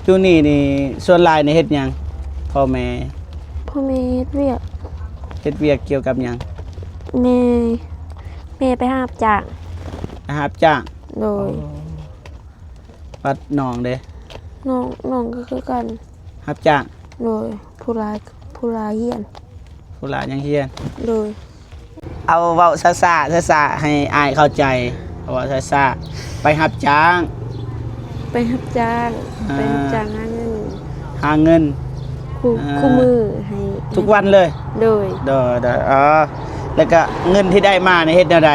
อยู่นี่นี่ส่วนหลายในเฮ็ดหยังพ่อแม่เฮ็ดเวียกเฮ็ดเวียกเกี่ยวกับหยังแม่ไปหาบจ้างรับจ้างโดยปัดน้องเด้น้องก็คือกันรับจ้างโดยผู้ลาเฮียนผู้หลานยังเฮียนโดยเอาเว้าซ่าๆให้อายเข้าใจเว้าซ่าๆไปรับจ้างไปรับจ้างหาเงินคู่มือให้ทุกวันเลยโดยแล้วก็เงินที่ได้มาในเฮ็ดแนวใด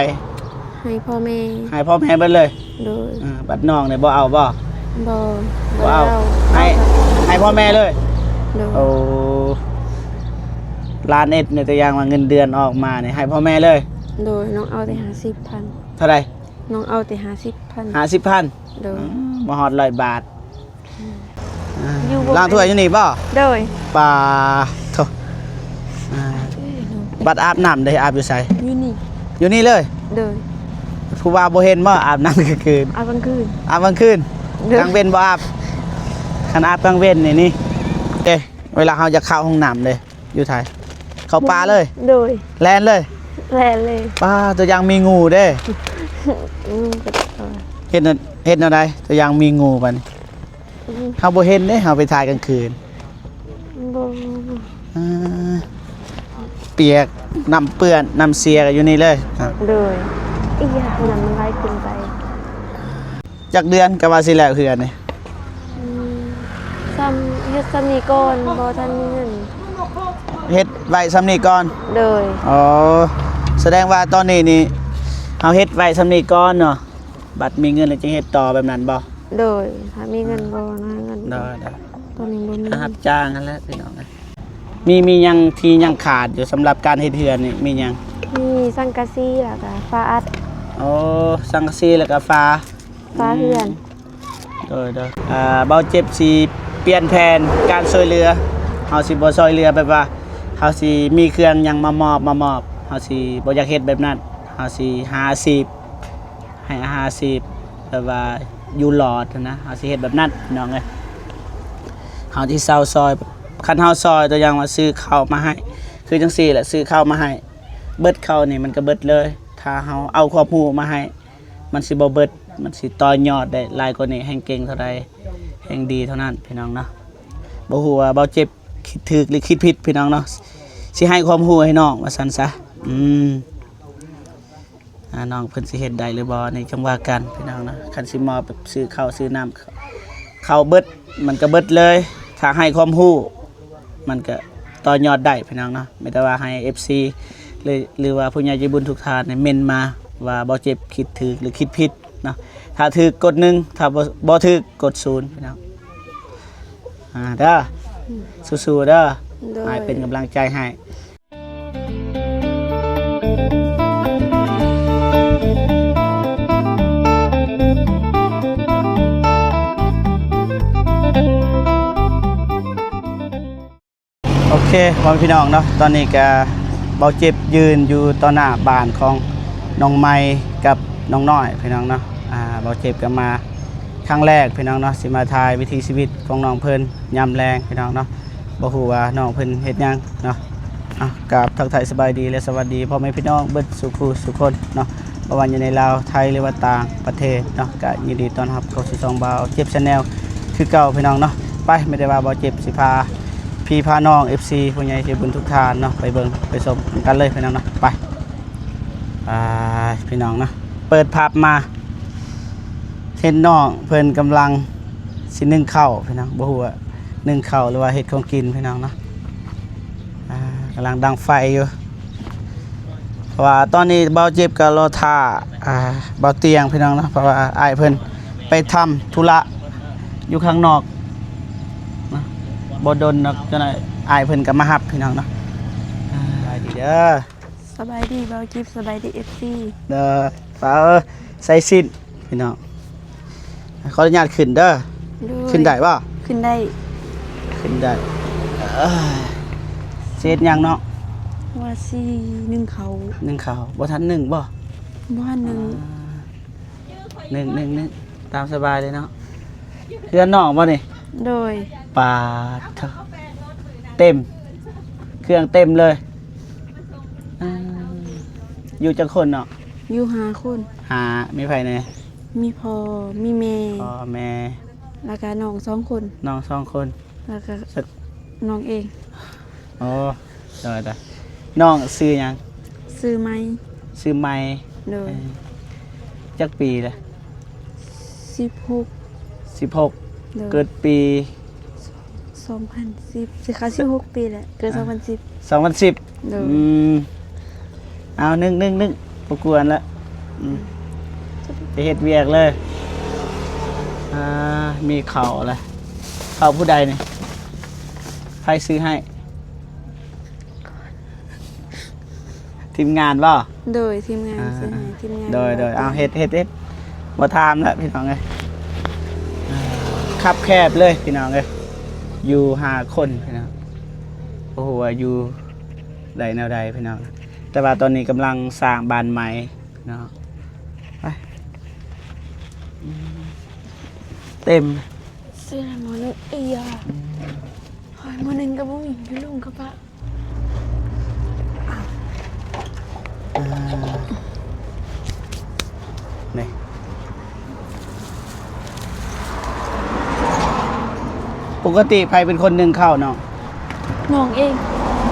ให้พ่อแม่เบิดเลยโดยบัดน้องเนี่ยบ่เอาบ่เอาให้พ่อแม่เลยโดยโอ้ล้านเอ็ดในตัวอย่างว่าเงินเดือนออกมาเนี่ยให้พ่อแม่เลยโดยน้องเอาแต่50,000เท่าไหร่น้องเอาแต่50,000โดยบ่ฮอด100 บาทล้างถ้วยอยู่นี่บ่โดยปลาโธ่บัดอาบน้ำได้อาบอยู่ไสอยู่นี่เลยโดยผู้ว่าบ่เห็นบ่อาบน้ำกลางคืนอาบกลางคืนกลางเว้นบ่อาบคันอาบกลางเว้นนี่เวลาเราจะเข้าห้องน้ำเลยอยู่ไทยเข้าป่าเลยโดยแลนเลยป่าตัวยังมีงูเด้เห็นอะไรตัวยังมีงูปะนี่เขาบ่เห็นเด้เขาไปถ่ายกลางคืนเปียกน้ำเปื้อนน้ำเสียกันอยู่นี่เลยโดยอีหยังน้ำมันไหลขึ้นไปจากเดือนก็ว่าสิแล้วเฮือนนี่เฮ็ดซ้ำนี่ก่อนบ่ทันมีเงินเฮ็ดไว้ซ้ำนี่ก่อนโดยแสดงว่าตอนนี้นี่เอาเฮ็ดไว้ซ้ำนี่ก่อนเนาะบัดมีเงินแล้วจึงเฮ็ดต่อแบบนั้นบ่โดยถ้ามีเงินบ่นะเงินได้ตอนนี้บ่มีรับจ้างนั่นแหละพี่น้องมีหยังที่ยังขาดอยู่สำหรับการเฮ็ดเฮือนนี่มีหยังมีสังกะสีแล้วก็ฟ้าอัดสังกะสีแล้วก็ฟ้าเฮือนเบาเจ็บสิเปลี่ยนแผนการช่วยเหลือเฮาสิบ่ช่วยเหลือแบบว่าเฮาสิมีเครื่องหยังมามอบเฮาสิบ่อยากเฮ็ดแบบนั้นเฮาสิหาอาชีพให้อาชีพแบบว่าอยู่หลอดนะเฮาสิเฮ็ดแบบนั้นพี่น้องเอ้ยเฮาที่เซาซอยคันเฮาซอยตัวอย่างว่าซื้อข้าวมาให้คือจังซี่แหละซื้อข้าวมาให้เบิดข้าวนี่มันก็เบิดเลยถ้าเฮาเอาความรู้มาให้มันสิบ่เบิดมันสิต่อยอดได้หลายกว่านี้แห่งเก่งเท่าใดแห่งดีเท่านั้นพี่น้องเนาะบ่ฮู้ว่าเบาเจ็บคิดถูกหรือคิดผิดพี่น้องเนาะสิให้ความรู้ให้น้องว่าซั่นซะน้องเพิ่นสิเฮ็ดได้หรือบ่นี่จังว่ากันพี่น้องนะคันสิมาแบบซื้อข้าวซื้อน้ำข้าวเบิดมันก็เบิดเลยถ้าให้ความรู้มันก็ต่อยอดได้พี่น้องเนาะไม่แต่ว่าให้ FC หรือว่าผู้ใหญ่ใจบุญทุกท่านเม้นมาว่าบ่เจ็บคิดถูกหรือคิดผิดเนาะถ้าถูกกด1ถ้าบ่ถูกกด0พี่น้องเด้อสู้ๆเด้อให้เป็นกำลังใจให้โอเคพ่อพี่น้องเนาะตอนนี้ก็เบาเจ็บยืนอยู่ต่อหน้าบ้านของน้องไม้กับน้องน้อยพี่น้องเนาะเบาเจ็บก็มาครั้งแรกพี่น้องเนาะสิมาถ่ายวิถีชีวิตของน้องเพิ่นยามแรงพี่น้องเนาะบ่ฮู้ว่าน้องเพิ่นเฮ็ดหยังเนาะกับทักทายสบายดีและสวัสดีพ่อแม่พี่น้องเบิดสุขสุขคนเนาะบ่ว่าอยู่ในลาวไทยหรือว่าต่างประเทศเนาะก็ยินดีต้อนรับเข้าสู่ช่องเบาเจ็บ Channel คือเก่าพี่น้องเนาะไปไม่ได้ว่าเบาเจ็บสิพาพี่พาน้อง FC ผู้ใหญ่ใจบุญทุกท่านเนาะไปเบิ่งไปชมกันเลยพี่น้องเนาะไปพี่น้องเนาะเปิดภาพมาเห็นน้องเพิ่นกำลังสินึ่งข้าวพี่น้องบ่ฮู้ว่านึ่งข้าวหรือว่าเฮ็ดของกินพี่น้องเนาะกำลังดังไฟอยู่เพราะว่าตอนนี้เบาเจ็บก็รอท่าเบาเตียงพี่น้องเนาะเพราะว่าอ้ายเพิ่นไปทำธุระอยู่ข้างนอกนะบ่ดนเนาะจังได๋อ้ายเพิ่นก็มารับพี่น้องเนาะสบายดีเด้อสบายดีเบาเจ็บสบายดี FC เด้อฟ้าใส่สิ้นพี่น้องขออนุญาตขึ้นเด้อขึ้นได้ป่ะขึ้นได้เศษยังเนาะว่าสินึ่งเขาบ่ทัน1บ่ทัน1ตามสบายเลยเนาะเพื่อนน้องบ่นี่ โดย ปาดเถอะเต็ม เครื่องเต็มเลยอืมอยู่จังคนเนาะ อยู่หาคน หามีไผแน่ มีพ่อมีแม่ พ่อแม่ แล้วก็น้อง2 คน น้อง2 คน แล้วก็ สัก น้องเอง อ๋อได้น้องซื้อหยัง ซื้อไหม ซื้อไม้ โดย จักปีเลย 16 16 โดย เกิดปี 2010สิคะ16 ปีแหละเกิด2010 2010 โดย เอานึกประกวนละไปเฮ็ดเวียกเลยมีเขาอะไรเขาผู้ใดเนี่ยใครซื้อให้ ทีมงานบ่ โดยทีมงานซื้อให้ทีมงาน โดยเอาเฮ็ดบ่ถามแล้วพี่น้องเอ้ยคับแคบเลยพี่น้องเอ้ยอยู่5 คนพี่น้องโอ้โหอยู่ใดแนวใดพี่น้องแต่ว่าตอนนี้กำลังสร้างบ้านใหม่พี่น้องไปเต็ม ซื้อให้หมอนึงเอียหอยหมอนึงก็บ่มีอยู่ลุงกับปะ นี่ปกติใครเป็นคนหนึ่งเข้าเนาะ น้องเอง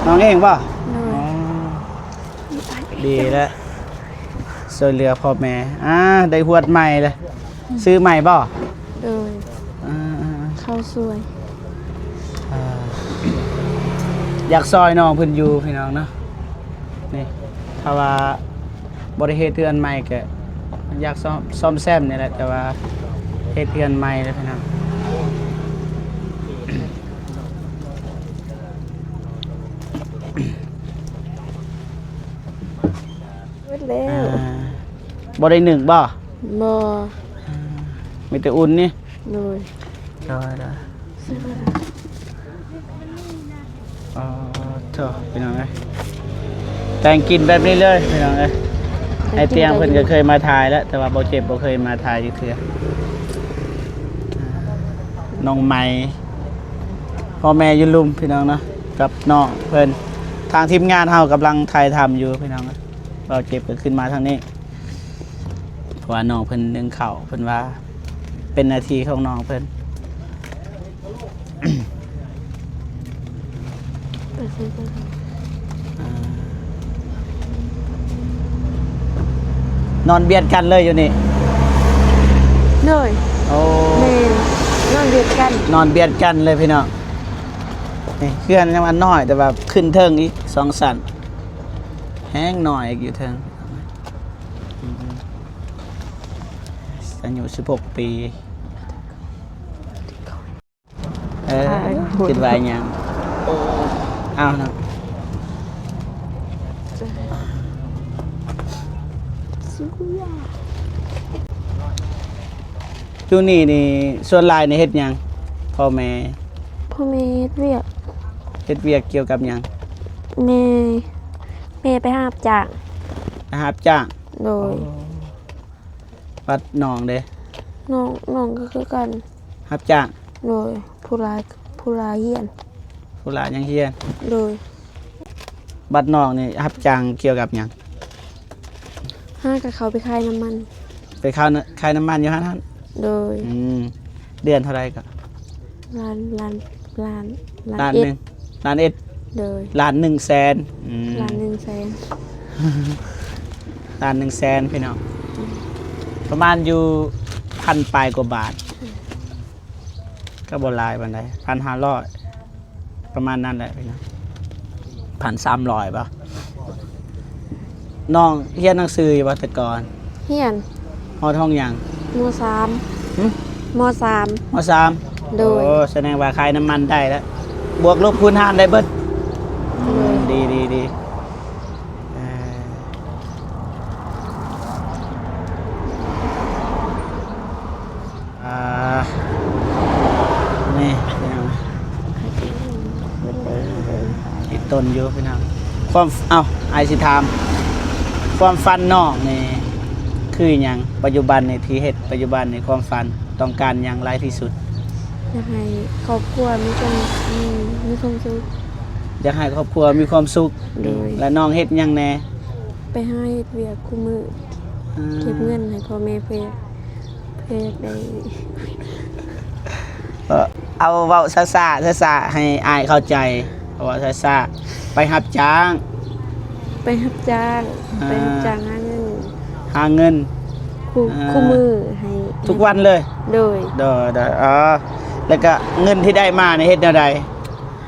น้องเองป่ะ โดย ดีแล้วช่วยเหลือพ่อแม่ได้หวดใหม่เลยซื้อใหม่ป่ะ โดยเข้าสวย อยากซอยน้องเพิ่นอยู่พี่น้องเนาะนี่ถ้าว่าบริเฮ็ดเทือนใหม่ก็อยากซ่อมแซมนี่แหละแต่ว่าเฮ็ดเทือนใหม่เลยพี่น้อง เบิดแล้ว บ่ได้หนึ่งบ่ บ่ มีแต่อุ่นนี่ โดย ได้เถอะพี่น้องเอ้ยแต่งกินแบบนี้เลยพี่น้องเอ้ยไอเตียงเพิ่นก็เคยมาถ่ายแล้วแต่ว่าบ่เจ็บบ่เคยมาถ่ายอยู่เทื่อน้องใหม่พ่อแม่อยู่ลุมพี่น้องเนาะกับน้องเพิ่นทางทีมงานเฮากำลังถ่ายทำอยู่พี่น้องบ่เจ็บก็ขึ้นมาทางนี้เพราะว่าน้องเพิ่นนึ่งข้าวเพิ่นว่าเป็นหน้าที่ของน้องเพิ่น นอนเบียดกันเลยอยู่นี่ โดย โอ้ แม่นอนเดียวกัน นอนเบียดกันเลยพี่น้องนี่เคลื่อนยังมันน้อยแต่แบบขึ้นเทิงอีก2 สั่นแห้งหน่อยอีกอยู่เทิงอายุ16 ปีคิดว่าหยังเอาเนาะช่วงนี้นี่ส่วนหลายในเฮ็ดหยังพ่อแม่ พ่อแม่เฮ็ดเวียก เฮ็ดเวียกเกี่ยวกับหยัง แม่ไปหาบจาก นะครับจ้าง โดย ปัดน้องเด้ น้องก็คือกัน รับจ้าง โดยผู้ลายเฮียน ผู้หลานยังเฮียน โดย บัดน้องนี่รับจ้างเกี่ยวกับหยัง ห้ากับเขาไปขายน้ำมัน ไปขายน้ำมันอยู่หั่น โดย เดือนเท่าไหร่ก็ ล้าน ล้าน เอ็ ห ด นึ่งล้านเอ็ด โดย ล้าน1 แสน ล้าน100,000 ล้าน1 แสนพี่น้องประมาณอยู่1,000 ปลายกว่าบาทก็บ่หลายปานใด1,500ประมาณนั้นแหละพี่น้อง1,300ป่ะน้องเรียนหนังสืออยู่บ่แต่ก่อน เฮียน ฮอดห้องหยัง มสาม หึ มสาม มสาม โดย โอ้แสดงว่าขายน้ำมันได้แล้ว บวกลบคูณหารได้เบิด โดย ดีอ่านี่พี่น้องติดต้นอยู่พี่น้องความไอสิถามความฝันน้องนี่คือหยังปัจจุบันนี่ที่เฮ็ดปัจจุบันนี่ความฝันต้องการหยังหลายที่สุด อยากให้ครอบครัวมีความสุข อยากให้ครอบครัวมีความสุข โดย และน้องเฮ็ดหยังแหน่ ไปหาเฮ็ดเวียกคู่มือ อ่า เก็บเงินให้พ่อแม่เพื่ออยากได้ เอาเว้าซ่าๆให้อายเข้าใจเอาเว้าซ่าๆไปรับจ้าง ไปรับจ้าง อ่า ไปรับจ้างหาเงิน หาเงิน คู่มือให้ ทุกวันเลย โดย เด้ออ๋อแล้วก็เงินที่ได้มาเนี่ยเฮ็ดแนวใด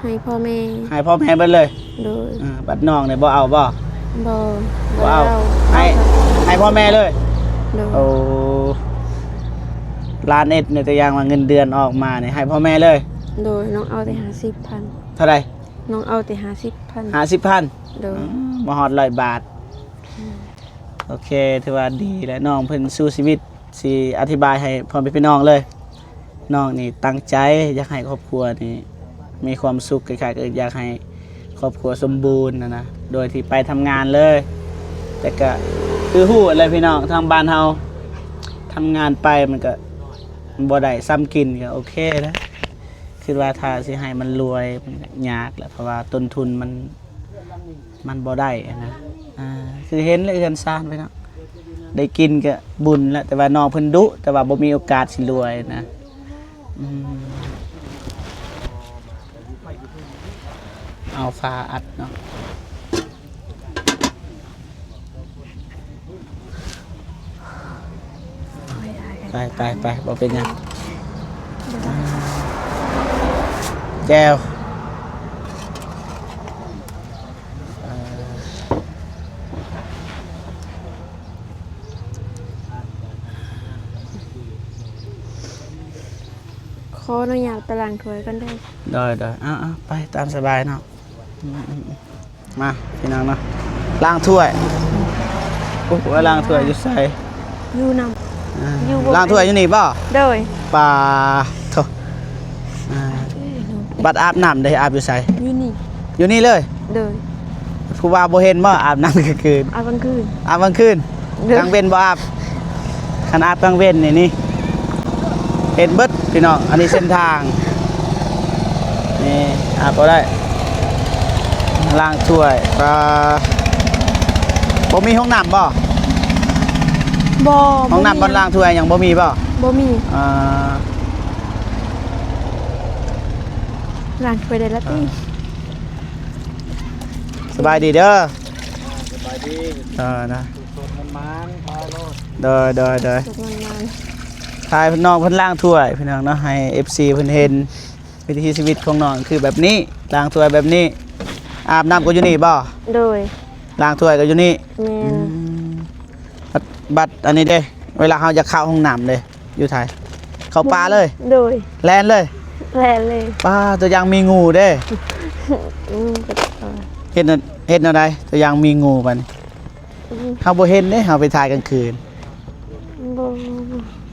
ให้พ่อแม่ ให้พ่อแม่เบิดเลย โดย บัดน้องเนี่ยบ่เอาบ่ บ่ บ่เอา เอา ให้พ่อแม่เลย โดย โอ้ล้านเอ็ดเนี่ยตัวอย่างว่าเงินเดือนออกมาเนี่ยให้พ่อแม่เลย โดยน้องเอาแต่50,000 เท่าไหร่ น้องเอาแต่50,000 50,000 โดย บ่ฮอด100 บาท โอเคถือว่าดีและน้องเพิ่นสู้ชีวิตสิอธิบายให้พ่อแม่พี่น้องเลยน้องนี่ตั้งใจอยากให้ครอบครัวนี่มีความสุขคล้ายๆกับอยากให้ครอบครัวสมบูรณ์นะโดยที่ไปทำงานเลย แต่ก็คือฮู้อะไรพี่น้องทางบ้านเฮาทำงานไปมันก็บ่ได้ซ้ำกินก็โอเคนะคือว่าถ้าสิให้มันรวยมันก็ยากแหละเพราะว่าต้นทุนมันบ่ได้นะคือเห็นเลยเฮือนซ่านไปเนาะได้กินก็บุญแล้วแต่ว่าน้องเพิ่นดุแต่ว่าบ่มีโอกาสสิรวยนะเอาฟ้าอัดเนาะไปบ่เป็นหยังแก้วขออนุญาตไปล้างถ้วยกันได้ ได้ไปตามสบายเนาะมาพี่น้องเนาะล้างถ้วยโอ้โหล้างถ้วยอยู่ใส่ อยู่นำอยู่บ่ ล้างถ้วยอยู่นี่ป่ะ โดย ปลาโถบัดอาบน้ำได้อาบอยู่ใส่ อยู่นี่ อยู่นี่เลย โดย ผู้ว่าบ่เห็นบ่อาบน้ำกลางคืน เอากลางคืน อาบกลางคืน เด้อ กลางเว้นบ่อาบคันอาบกลางเว้นนี่เห็นเบิดพี่น้องอันนี้เส้นทางนี่อาบบ่ได้ล้างถ้วยปลาบ่มีห้องน้ำบ่ บ่ ห้องน้ำบนล้างถ้วยยังบ่มีบ่ บ่มี อ่า ล้างถ้วยได้ละติ สบายดีเด้อ สบายดี นะ สดมันพาโลด เด้อ ตกมันมา ทายพี่น้องเพิ่นล้างถ้วยพี่น้องเนาะให้ FC เพิ่นเห็นวิถีชีวิตของน้องคือแบบนี้ล้างถ้วยแบบนี้อาบน้ำก็อยู่นี่บ่ โดย ล้างถ้วยก็อยู่นี่ แม่น บัตรอันนี้เด้เวลาเฮาจะเข้าห้องน้ำเลยอยู่ไทยเข้าป่าเลย โดย แลนเลย แลเลย ป่าตัวอยังมีงูเด้ ก็ต่อ เฮ็ดแนวใดตัวอยังมีงูบัดนี้เฮาบ่เห็นเด้เฮาไปถ่ายกลางคืน บ่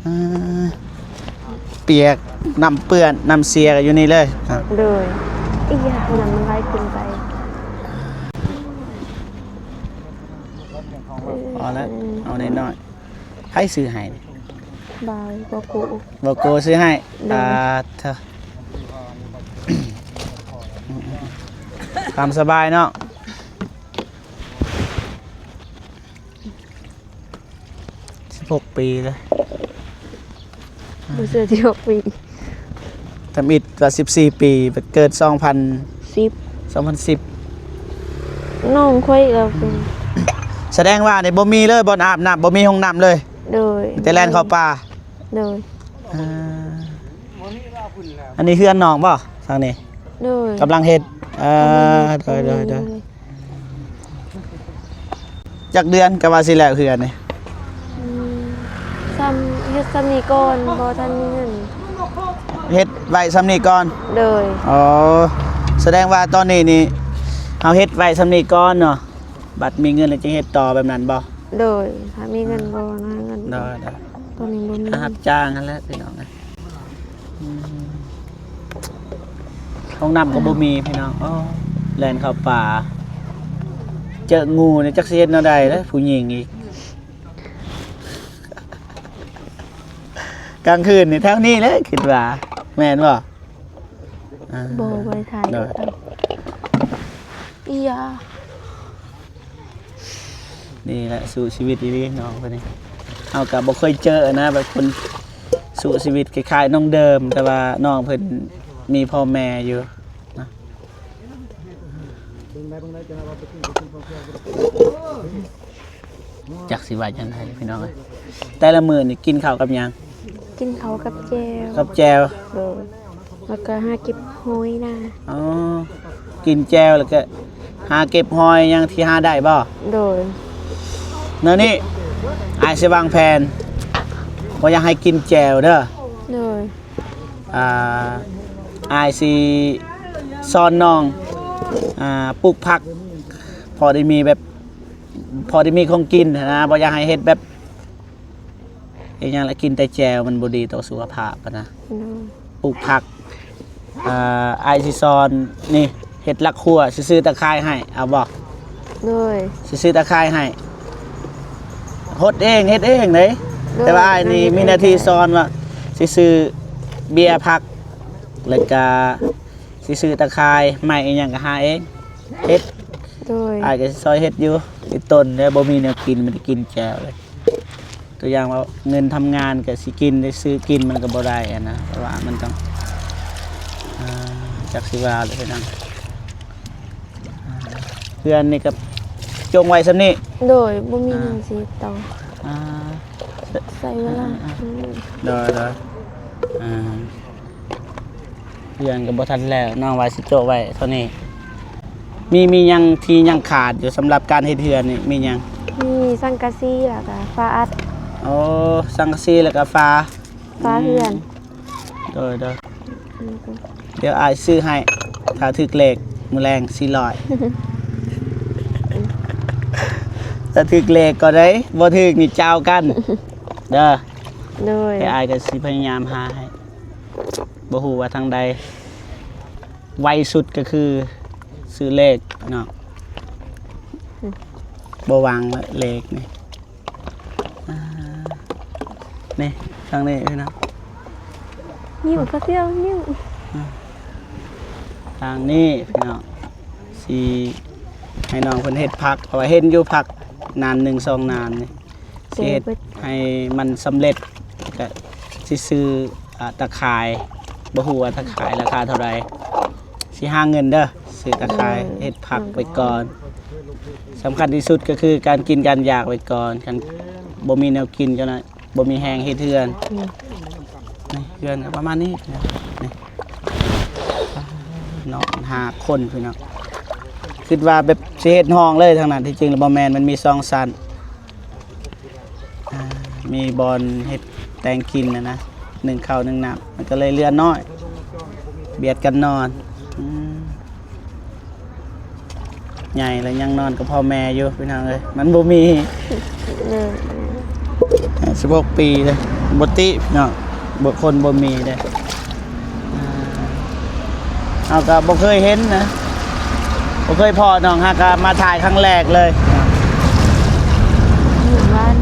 อ่าเปียกน้ำเปื้อนน้ำเสียก็อยู่นี่เลยครับ โดยอีหยังนั้นมันไล่ขึ้นไป พอแล้วเอาน้อยๆให้ซื้อให้นี่ บายบ่กู บอกโกซื้อให้ ได้ เธอตามสบายเนาะ16 ปีเลย บ่เสื้อที่6ปี ทำอิดว่า14 ปีเกิด2010 น้องค่อยก็เป็น แสดงว่าในบ่มีเลยบ่อนอาบน้ำบ่มีห้องน้ำเลย โดย แต่แล่นเข้าป่า โดย อ่าอันนี้เฮือนน้องบ่ทางนี้ โดย กำลังเฮ็ดโดยจักเดือนก็ว่าสิแล้วเฮือนนี่ ซ้ำเฮ็ดซ้ำนี้ก่อนบ่ทันมีเงิน เฮ็ดไว้ซ้ำนี้ก่อน โดย อ๋อแสดงว่าตอนนี้นี่เอาเฮ็ดไว้ซ้ำนี้ก่อนเนาะบัดมีเงินแล้วจึงเฮ็ดต่อแบบนั้นบ่ โดยถ้ามีเงินบ่นะเงิน ได้ ตอนนี้บ่มี รับจ้างนั่นแหละพี่น้องนะห้องน้ำก็บ่มีพี่น้องอ๋อแล่นเข้าป่า เจองูนี่จักสิเฮ็ดแนวใดเด้อผู้หญิงอีก กลางคืนนี่แถวนี้เลยคิดว่า แม่นบ่อ่า โบไปถ่าย เด้อ อียา นี่แหละสู่ชีวิตดีๆน้องคนนี้เอากับบ่เคยเจอนะแบบคนสู่ชีวิตคล้ายๆน้องเดิม แต่ว่าน้องเพิ่นมีพ่อแม่อยู่นะจักสิว่าจังไดพี่น้องเอ้ยแต่ละมื้อนี่กินข้าวกับหยัง กินเขากับเจล กับแจว โดยแล้วก็หาเก็บหอยนะ อ๋อกินแจวแล้วก็หาเก็บหอยหยังที่หาได้บ่ โดย เนาะนี่อายสิวางแผนบ่อยากให้กินแจวเด้อ โดย อายสิสอนน้องปลูกผักพอได้มีแบบพอได้มีของกินนะบ่อยากให้เฮ็ดแบบอีหยังละกินแต่แจวมันบ่ดีต่อสุขภาพอะนะ โดย ปลูกผักอายสิสอนนี่เฮ็ดลักขั่วสิซื้อตะไคร้ให้เอาบ่ โดย สิซื้อตะไคร้ให้ฮดเองเฮ็ดเองเด้แต่ว่าอายนี่มีหน้าที่สอนว่าสิซื้อเบียร์ผักแล้วก็สิซื้อตะไคร้ไม้อีหยังก็หาเองเฮ็ด โดย อายก็สิซอยเฮ็ดอยู่ติดต้นแล้วบ่มีแนวกินมันได้กินแจวเลยตัวอย่างว่าเงินทำงานก็สิกินได้ซื้อกินมันก็บ่ได้อะนะเพราะว่ามันต้องจักสิว่าเลยพี่น้องเพื่อนนี่ก็จงไว้ซำนี้ โดยบ่มีหยังสิต่อ อ่า ใส่เวลา เด้อเพื่อนก็บ่ทันแล้วน้องว่าสิโจะไว้เท่านี้มีหยังที่ยังขาดอยู่สำหรับการเฮ็ดเฮือนนี่มีหยัง มีสังกะสีแล้วก็ฟ้าอัด โอ้สังกะสีแล้วก็ฟ้า ฟ้าเฮือน เด้อเดี๋ยวอายซื้อให้ถ้าถึกเลขมื้อแรง400ถ้าถึกเลขก็ได้บ่ถึกนี่เจ้ากันเด้อ โดย แต่อายก็สิพยายามหาให้บ่ฮู้ว่าทางใดไวสุดก็คือซื้อเลขเนาะบ่วางเลขนี่นี่ทางนี้พี่น้อง ยิ้มก็เที่ยวยิ้ม ทางนี้พี่น้องสิให้น้องเพิ่นเฮ็ดผักเพราะว่าเห็นอยู่ผักนาน1 2นานนี่สิเฮ็ดให้มันสำเร็จก็สิซื้อตะข่ายบ่ฮู้ว่าตะข่ายราคาเท่าไหร่สิหาเงินเด้อซื้อตะข่ายเฮ็ดผักไว้ก่อนสำคัญที่สุดก็คือการกินการอยากไว้ก่อนคันบ่มีแนวกินจังได๋บ่มีแฮงเฮ็ดเฮือนนี่เฮือนก็ประมาณนี้นี่น้อง5คนพี่น้องคิดว่าแบบสิเฮ็ดห้องเลยทางนั้นที่จริงแล้วบ่แม่นมันมี2ชั้นมีบอนเฮ็ดแตงกินนะ1ข้าว1น้ำมันก็เลยเรือนน้อยเบียดกันนอนใหญ่แล้วยังนอนกับพ่อแม่อยู่พี่น้องเอ้ยมันบ่มี เลย 16 ปีเลยบ่ติพี่น้องบ่คนบ่มีเด้เอาก็บ่เคยเห็นนะบ่เคยพอน้องฮะก็มาถ่ายครั้งแรกเลย หมู่บ้าน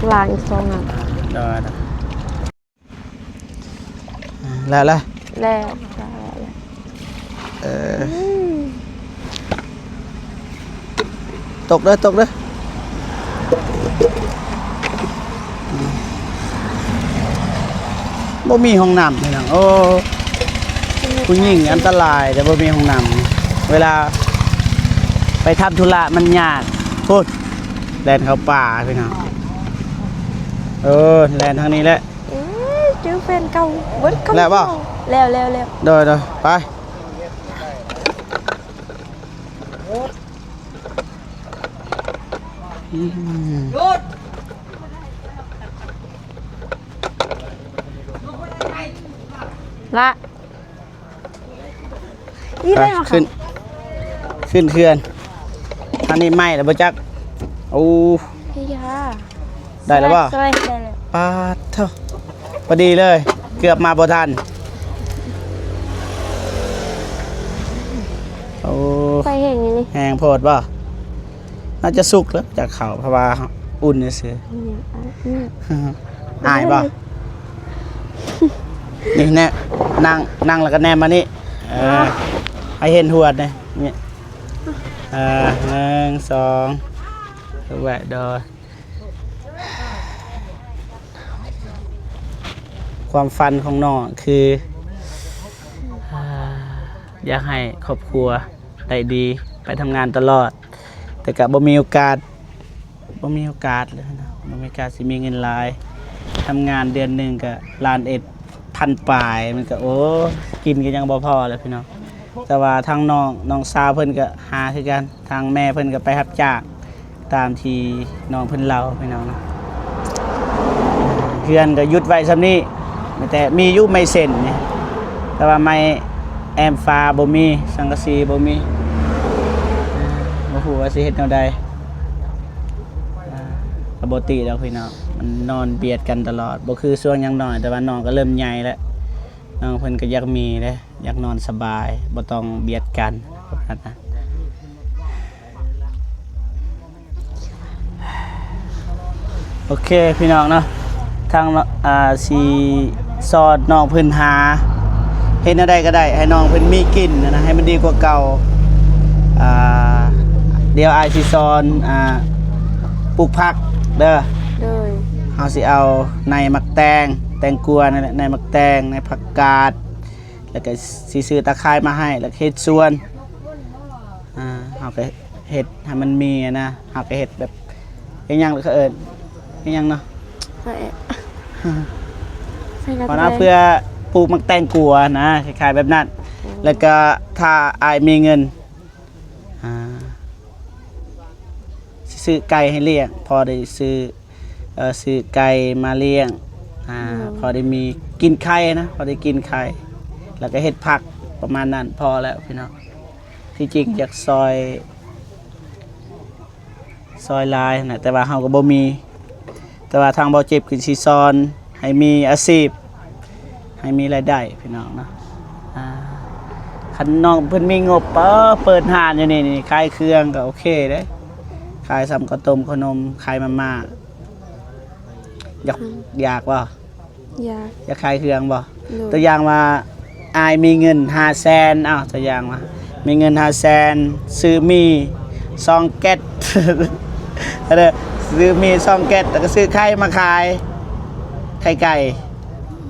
กลางอีก2อ่ะ แล้วล่ะ แล้ว ตกเด้อตกเด้อบ่มีห้องน้ำพี่น้องโอ้ผู้หญิงอันตรายแต่บ่มีห้องน้ำเวลาไปทำธุระมันยากพูดแล่นเข้าป่าพี่น้องแล่นทางนี้แหละ จื้อแฟนเก่าเบิดคำ แล้วเปล่า แล้ว เด้อไปละอีได้มา ขึ้นเขื่อนอันนี้ไหม้แล้วบ่จักโอ้ พี่ยา ได้แล้วเปล่า ได้แล้ว ปาดเท่าพอดีเลยเกือบมาบ่ทันโอ้ ไปเห็นอย่างนี้ แห้งโพดป่ะน่าจะสุกแล้วจากเขาเพราะว่าอุ่นเสือ อายป่ะ นี่แน่นั่งแล้วก็แนมมานี่ให้เห็นหวดเลยนี่1 2แหวะดอความฝันของน้องคืออยากให้ครอบครัวได้ดีไปทำงานตลอดแต่ก็บ่มีโอกาสเลยนะบ่มีโอกาสสิมีเงินหลายทำงานเดือนหนึงก็1,100,000 ปลายมันก็โอ้กินก็ยังบ่พอเลยพี่น้องแต่ว่าทางน้องสาวเพิ่นก็หาคือกันทางแม่เพิ่นก็ไปรับจ้างตามที่น้องเพิ่นเล่าพี่น้องนะเพื่อนก็หยุดไว้ซำนี้แต่มีอยู่ไม่เส้นนี่แต่ว่าไม่แอมฟ้าบ่มีสังกะสีบ่มีบ่ฮู้ว่าสิเฮ็ดแนวใดก็บ่ติแล้วพี่น้องมันนอนเบียดกันตลอดบ่คือช่วงยังน้อยแต่ว่าน้องก็เริ่มใหญ่แล้วน้องเพิ่นก็อยากมีเด้อยากนอนสบายบ่ต้องเบียดกันแบบนั้นนะโอเคพี่น้องเนาะทางสิสอนน้องเพิ่นหาเฮ็ดแนวใดก็ได้ให้น้องเพิ่นมีกินนะให้มันดีกว่าเก่าเดี๋ยวอ้ายสิสอนปลูกผักเด้อ โดย เฮาสิเอาในมักแตงกวนั่นแหละในมักแตงในผักกาดแล้วก็สิซื้อตะไคร้มาให้แล้วเฮ็ดสวนเฮาก็เฮ็ดให้มันมีนะเฮาก็เฮ็ดแบบอิหยังเขาเอิ้นอิหยังเนาะ ใส่กระ เพราะ แต นะเพื่อปลูกมักแตงกัวนะคล้ายๆแบบนั้นแล้วก็ถ้าอายมีเงินซื้อไก่ให้เลี้ยงพอได้ซื้อไก่มาเลี้ยงพอได้มีกินไข่นะพอได้กินไข่แล้วก็เฮ็ดผักประมาณนั้นพอแล้วพี่น้องที่จริงอยากซอยลายนะแต่ว่าเฮาก็บ่มีแต่ว่าทางบ่เจ็บคือสิสอนให้มีอาชีพให้มีรายได้พี่น้องเนาะคันน้องเพิ่นมีงบเปิดห้านอยู่นี่ขายเครื่องก็โอเคเด้ขายซ้ำข้าวต้มขนมขายมาม่าอยากบ่ อยากขายเครื่องบ่ ตัวอย่างว่าอายมีเงิน500,000ตัวอย่างว่ามีเงิน500,000ซื้อมี2 แก๊ส เด้อซื้อมี2 แก๊สแล้วก็ซื้อไข่มาขายไข่ไก่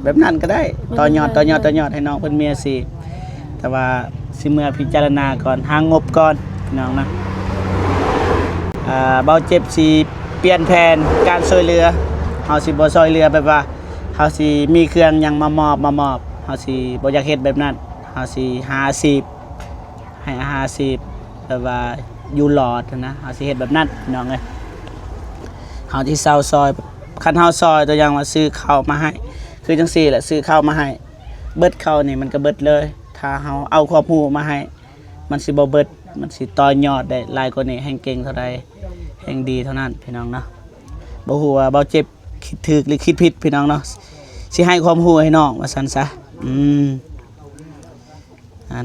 แบบนั้นก็ได้ต่อยอดให้น้องเพิ่นมีอาชีพแต่ว่าสิเมื่อพิจารณาก่อนหางบก่อนพี่น้องนะเบาเจ็บสิเปลี่ยนแผนการช่วยเหลือเฮาสิบ่ช่วยเหลือแบบว่าเฮาสิมีเครื่องหยังมามอบเฮาสิบ่อยากเฮ็ดแบบนั้นเฮาสิหาอาชีพให้อาชีพแบบว่าอยู่หลอดนะเฮาสิเฮ็ดแบบนั้นพี่น้องเอ้ยเฮาที่เซาซอยคันเฮาซอยตัวอย่างว่าซื้อข้าวมาให้คือจังซี่แหละซื้อข้าวมาให้เบิดข้าวนี่มันก็เบิดเลยถ้าเฮาเอาความรู้มาให้มันสิบ่เบิดมันสิต่อยอดได้หลายกว่านี้แห่งเก่งเท่าใดแห่งดีเท่านั้นพี่น้องเนาะบ่ฮู้ว่าเบาเจ็บคิดถูกหรือคิดผิดพี่น้องเนาะสิให้ความรู้ให้น้องว่าซั่นซะ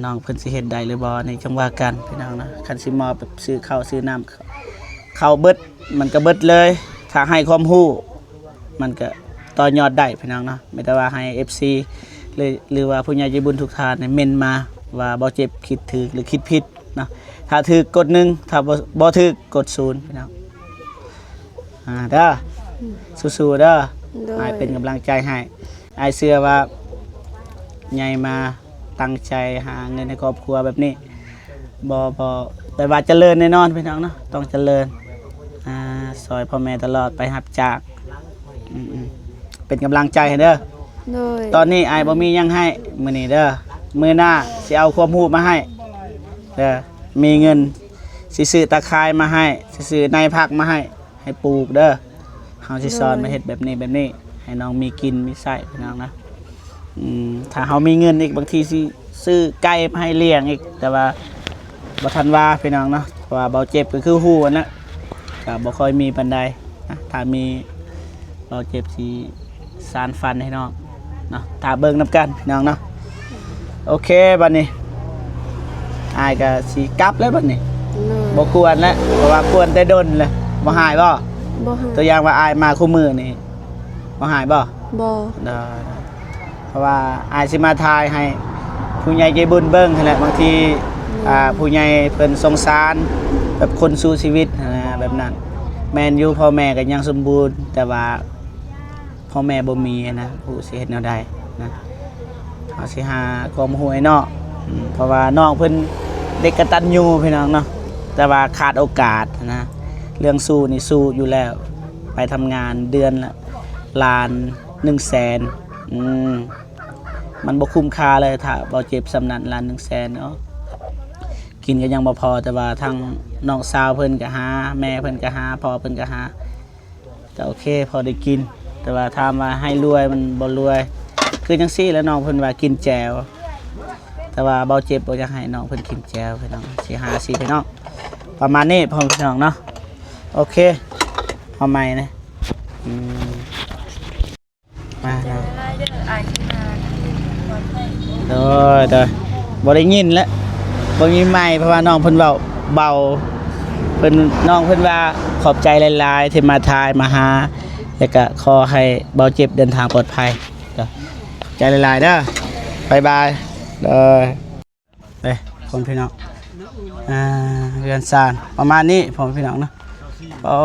น้องเพิ่นสิเฮ็ดได้หรือบ่นี่จังว่ากันพี่น้องนะคันสิมาแบบซื้อข้าวซื้อน้ำข้าวเบิดมันก็เบิดเลยถ้าให้ความรู้มันก็ต่อยอดได้พี่น้องเนาะไม่แต่ว่าให้ FC เลยหรือว่าผู้ใหญ่ใจบุญทุกท่านเม้นมาว่าบ่เจ็บคิดถูกหรือคิดผิดเนาะถ้าถูกกด1ถ้าบ่ถูกกด0พี่น้องเด้อสู้ๆเด้ออ้ายเป็นกำลังใจให้อ้ายเชื่อว่าใหญ่มาตั้งใจหาเงินในครอบครัวแบบนี้บ่แต่ว่าเจริญแน่นอนพี่น้องเนาะต้องเจริญซอยพ่อแม่ตลอดไปรับจากเป็นกำลังใจให้เด้อตอนนี้อ้ายบ่มีหยังให้มื้อนี้เด้อมื้อหน้าสิเอาความรู้มาให้เด้อมีเงินสิซื้อตะไคร้มาให้สิซื้อในผักมาให้ปลูกเด้อเฮาสิสอนมาเฮ็ดแบบนี้ให้น้องมีกินมีใช้พี่น้องนะถ้าเฮามีเงินอีกบางทีสิซื้อไก่มาให้เลี้ยงอีกแต่ว่าบ่ทันว่าพี่น้องเนาะเพราะว่าเบาเจ็บก็คือฮู้นะก็บ่ค่อยมีปานใดนะถ้ามีเบาเจ็บสิสานฟันให้น้องเนาะถ้าเบิ่งนํกันพี่น้องเนาะโอเคบัดนี้อ้ายก็สิกลับแล้วบัดนี้บ่ควรแล้วเพราะว่าควรแต่ดนเลยบ่หายบ่ตัวอย่างว่าอ้ายมาคู่มือนี่บ่หายบ่ได้ ราะว่าอายสิมาทายให้ผู้ใหญ่ใจบุญเบิ่งนั่นแหละบางทีผู้ใหญ่เพิ่นสงสารแบบคนสู้ชีวิตนะแบบนั้นแม่นอยู่พ่อแม่ก็ยังสมบูรณ์แต่ว่าพ่อแม่บ่มีนะผู้สิเฮ็ดแนวใดนะเฮาสิหาความรู้ให้น้องเพราะว่าน้องเพิ่นเด็กกตัญญูพี่น้องเนาะแต่ว่าขาดโอกาสนะเรื่องสู้นี่สู้อยู่แล้วไปทำงานเดือนละล้าน100,000มันบ่คุ้มค่าเลยถ้าบ่เจ็บสำนั้นล้าน100,000เนาะกินก็ยังบ่พอแต่ว่าทั้งน้องสาวเพิ่นก็หาแม่เพิ่นก็หาพ่อเพิ่นก็หาก็โอเคพอได้กินแต่ว่าถามว่าให้รวยมันบ่รวยคือจังซี่แล้วน้องเพิ่นว่ากินแจวแต่ว่าเบาเจ็บบ่อยากให้น้องเพิ่นกินแจวพี่น้องสิหาสิพี่น้องประมาณนี้พ่อพี่น้องเนาะโอเคเอาใหม่นะมาเนาะโดยบ่ได้ยินแล้วบ่มีไม้เพราะว่าน้องเพิ่นเว้าเบาเพิ่นน้องเพิ่นว่าขอบใจหลายๆที่มาทายมาหาแล้วก็ขอให้เบาเจ็บเดินทางปลอดภัยก็ใจหลายๆเด้อบ๊ายบายเด้อไปพ่อพี่น้องเรือนซานประมาณนี้พ่อพี่น้องเนาะโอ้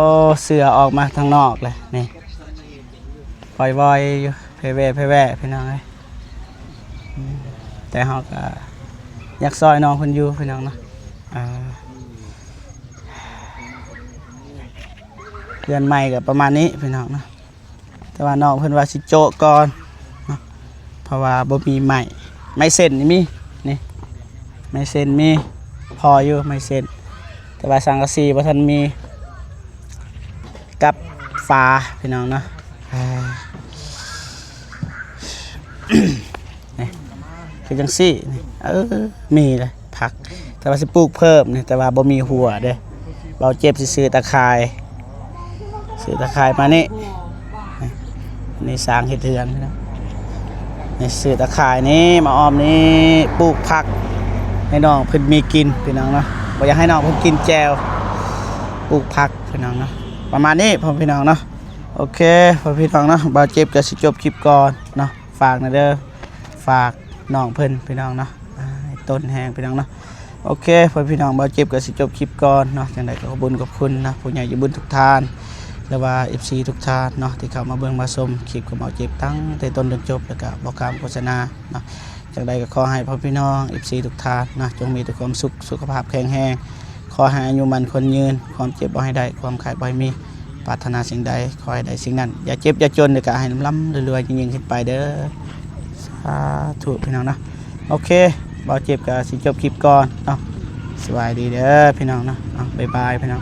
เสือออกมาทางนอกเลยนี่ปล่อยๆอยู่เพแว่พี่น้องเอ้ยแต่เฮาก็อยากซอยน้องเพิ่นอยู่พี่น้องเนาะเรือนใหม่ก็ประมาณนี้พี่น้องเนาะแต่ว่าน้องเพิ่นว่าสิโจะก่อนเนาะเพราะว่าบ่มีไม้เส้นนี่มีนี่ไม้เส้นมีพออยู่ไม้เส้นแต่ว่าสังกะสีบ่ทันมีกับฝาพี่น้องเนาะนี่คือจังซี่นี่มีเลยผักแต่ว่าสิปลูกเพิ่มนี่แต่ว่าบ่มีหัวเด้เบาเจ็บสิซื้อตะข่ายมานี่นี่สร้างเฮ็ดเรือนพี่น้องนี่ซื้อตะข่ายนี้มาอ้อมนี้ปลูกผักให้น้องเพิ่นมีกินพี่น้องเนาะบ่อยากให้น้องเพิ่นกินแจวปลูกผักพี่น้องเนาะประมาณนี้พ่อพี่น้องเนาะโอเคพ่อพี่น้องเนาะบ่เจ็บก็สิจบคลิปก่อนเนาะฝากนะเด้อฝากน้องเพิ่นพี่น้องเนาะต้นแห้งพี่น้องเนาะโอเคพ่อพี่น้องบ่เจ็บก็สิจบคลิปก่อนเนาะจังได๋ก็ขอบคุณขอบคุณนะผู้ใหญ่ใจบุญทุกท่านหรือว่า FC ทุกท่านเนาะที่เข้ามาเบิ่งมาชมคลิปของบ่เจ็บตั้งแต่ต้นจนจบแล้วก็บ่การโฆษณาเนาะจังได๋ก็ขอให้พ่อพี่น้อง FC ทุกท่านนะจงมีแต่ความสุขสุขภาพแข็งแรงขอให้อายุมันคนยืนความเจ็บบ่ให้ได้ความไข้บ่ให้มีปรารถนาสิ่งใดขอให้ได้สิ่งนั้นอย่าเจ็บอย่าจนแล้วก็ให้ร่ำรวยยิ่งๆขึ้นไปเด้อสาธุพี่น้องนะโอเคบ่เจ็บก็สิจบคลิปก่อนเนาะสวัสดีเด้อพี่น้องนะบ๊ายบายพี่น้อง